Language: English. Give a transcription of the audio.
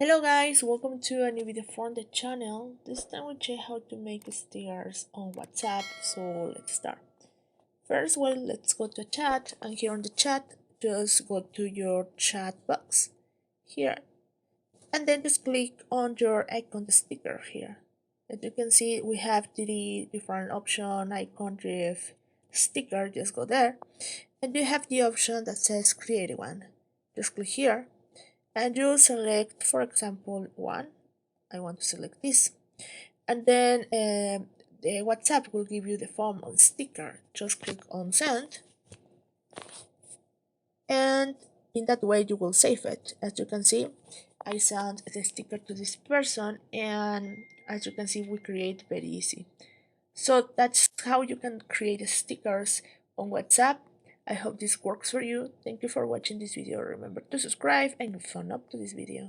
Hello guys, welcome to a new video from the channel. This time we check how to make stickers on WhatsApp, so let's start. First, let's go to chat, and here on the chat, just go to your chat box here, and then just click on your icon, the sticker here. As you can see, we have three different option, icon, GIF, sticker, just go there, and you have the option that says create one. Just click here and you select, for example, one. I want to select this, and then the WhatsApp will give you the form of sticker. Just click on send, and in that way you will save it. As you can see, I sent the sticker to this person, and as you can see, we create very easy. So that's how you can create stickers on WhatsApp. I hope this works for you. Thank you for watching this video. Remember to subscribe and thumb up to this video.